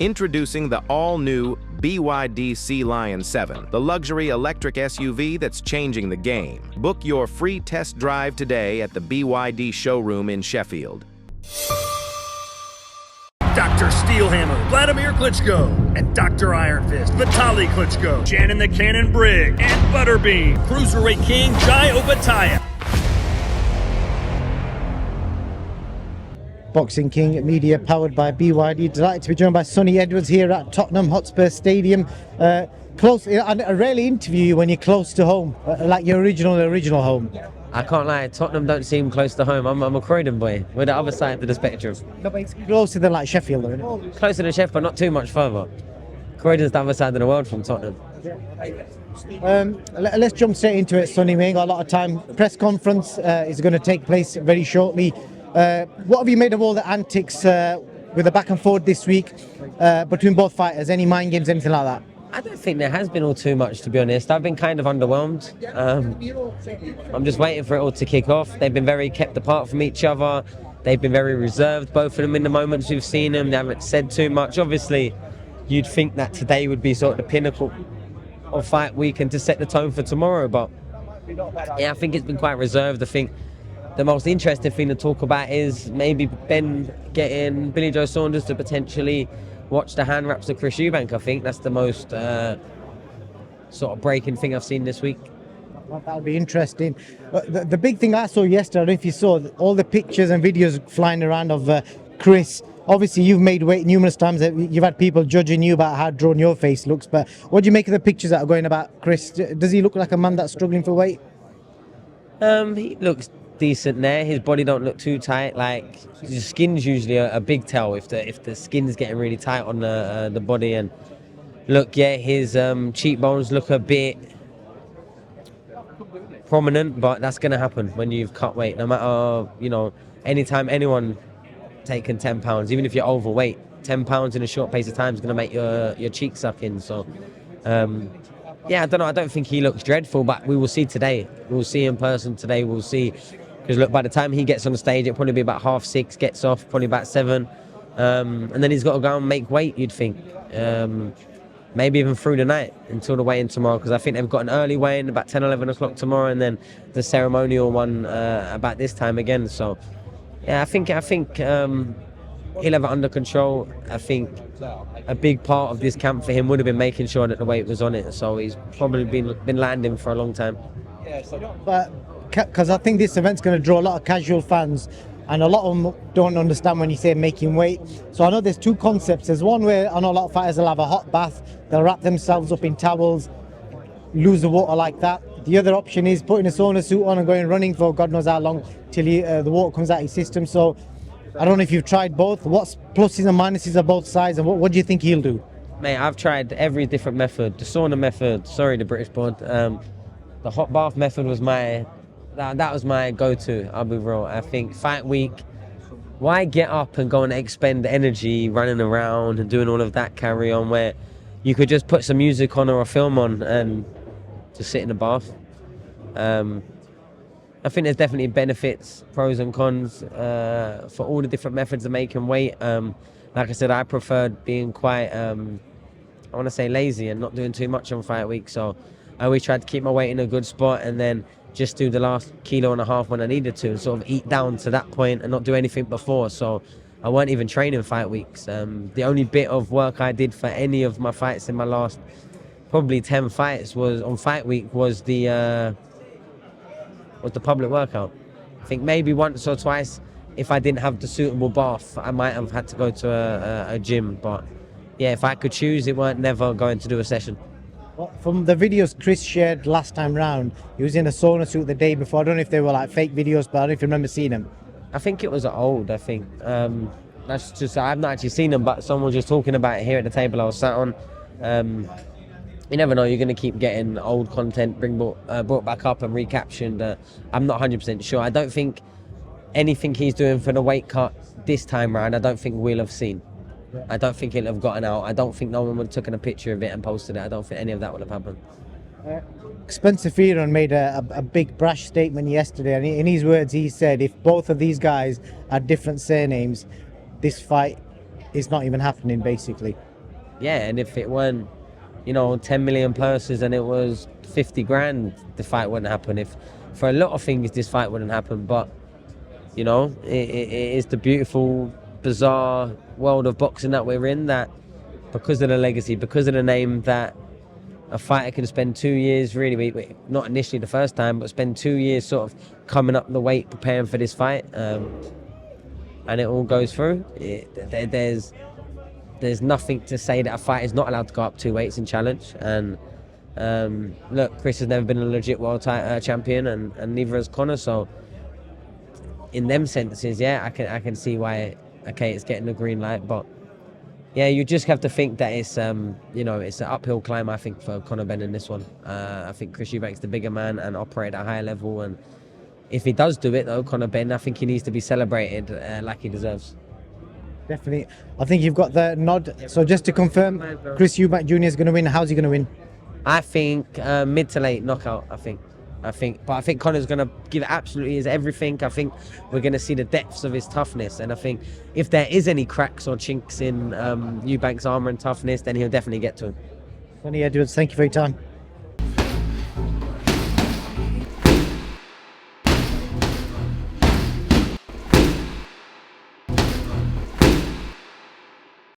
Introducing the all-new BYD Sea Lion 7, the luxury electric SUV that's changing the game. Book your free test drive today at the BYD showroom in Sheffield. Dr. Steelhammer, Vladimir Klitschko, and Dr. Iron Fist, Vitaly Klitschko, Shannon the Cannon Brigg, and Butterbean, Cruiserweight King Jai Opetaia. Boxing King Media, powered by BYD. Delighted to be joined by Sonny Edwards here at Tottenham Hotspur Stadium. Close, I rarely interview you when you're close to home, like your original home. I can't lie, Tottenham don't seem close to home. I'm a Croydon boy. We're the other side of the spectrum. No, but it's closer than like Sheffield, isn't it? Closer than Sheffield, but not too much further. Croydon's the other side of the world from Tottenham. Let's jump straight into it, Sonny. We ain't got a lot of time. Press conference is going to take place very shortly. What have you made of all the antics with the back and forth this week between both fighters? Any mind games, anything like that? I don't think there has been all too much, to be honest. I've been kind of underwhelmed. I'm just waiting for it all to kick off. They've been very kept apart from each other. They've been very reserved, both of them, in the moments we've seen them. They haven't said too much. Obviously, you'd think that today would be sort of the pinnacle of fight week and to set the tone for tomorrow. But yeah, I think it's been quite reserved. I think the most interesting thing to talk about is maybe BENN getting Billy Joe Saunders to potentially watch the hand wraps of Chris EUBANK. I think that's the most sort of breaking thing I've seen this week. That'll be interesting. The big thing I saw yesterday, I don't know if you saw, all the pictures and videos flying around of Chris. Obviously, you've made weight numerous times. You've had people judging you about how drawn your face looks. But what do you make of the pictures that are going about Chris? Does he look like a man that's struggling for weight? He looks decent there. His body don't look too tight. Like, his skin's usually a big tell if the skin's getting really tight on the body. And look, yeah, his cheekbones look a bit prominent, but that's gonna happen when you've cut weight. No matter, anytime anyone taking 10 pounds, even if you're overweight, 10 pounds in a short pace of time is gonna make your cheek suck in. So yeah, I don't know. I don't think he looks dreadful, but we will see today. We'll see in person today. We'll see. Because look, by the time he gets on the stage, it'll probably be about 6:30, gets off, probably about 7. And then he's got to go and make weight, you'd think. Maybe even through the night until the weigh-in tomorrow, because I think they've got an early weigh-in about 10, 11 o'clock tomorrow, and then the ceremonial one about this time again. So, yeah, I think he'll have it under control. I think a big part of this camp for him would have been making sure that the weight was on it. So he's probably been landing for a long time. But because I think this event's going to draw a lot of casual fans, and a lot of them don't understand when you say making weight. So I know there's two concepts. There's one where I know a lot of fighters will have a hot bath, they'll wrap themselves up in towels, lose the water like that. The other option is putting a sauna suit on and going running for God knows how long till the water comes out of your system. So I don't know if you've tried both. What's pluses and minuses of both sides, and what do you think he'll do? Mate, I've tried every different method. The sauna method, sorry, the British board. The hot bath method was that was my go-to, I'll be real. I think fight week, why get up and go and expend energy running around and doing all of that carry on, where you could just put some music on or a film on and just sit in the bath. I think there's definitely benefits, pros and cons for all the different methods of making weight. Like I said, I preferred being quite, I want to say lazy and not doing too much on fight week. So I always tried to keep my weight in a good spot and then just do the last 1.5 kilos when I needed to, and sort of eat down to that point and not do anything before. So I weren't even training fight weeks. The only bit of work I did for any of my fights in my last probably 10 fights was on fight week was the public workout. I think maybe once or twice, if I didn't have the suitable bath, I might have had to go to a gym. But yeah, if I could choose, it weren't never going to do a session. Well, from the videos Chris shared last time round, he was in a sauna suit the day before. I don't know if they were like fake videos, but I don't know if you remember seeing them. I think it was old, I think. That's just, I've not actually seen them, but someone was just talking about it here at the table I was sat on. You never know, you're going to keep getting old content brought back up and recaptioned. I'm not 100% sure. I don't think anything he's doing for the weight cut this time round, I don't think we'll have seen. I don't think it'll have gotten out. I don't think no one would have taken a picture of it and posted it. I don't think any of that would have happened. Spencer Fearon made a big brash statement yesterday, and in his words he said if both of these guys had different surnames, this fight is not even happening, basically. yeah, and if it weren't, 10 million purses and it was 50 grand, the fight wouldn't happen. If for a lot of things this fight wouldn't happen, but it is the beautiful, bizarre world of boxing that we're in, that because of the legacy, because of the name, that a fighter can spend 2 years, really, not initially the first time, but spend 2 years sort of coming up the weight, preparing for this fight, and it all goes through. There's nothing to say that a fighter is not allowed to go up 2 weights and challenge. And look, Chris has never been a legit world champion, and neither has Conor. So in them sentences, yeah, I can see why. Okay, it's getting the green light, but yeah, you just have to think that it's it's an uphill climb, I think, for Conor Benn in this one. I think Chris Eubank's the bigger man and operate at a higher level, and if he does do it though, Conor Benn, I think he needs to be celebrated like he deserves. Definitely. I think you've got the nod. So just to confirm, Chris Eubank Jr. is going to win. How's he going to win? I think mid to late knockout. I think Conor's going to give absolutely his everything. I think we're going to see the depths of his toughness, and I think if there is any cracks or chinks in Eubank's armour and toughness, then he'll definitely get to him. Sonny Edwards, thank you for your time.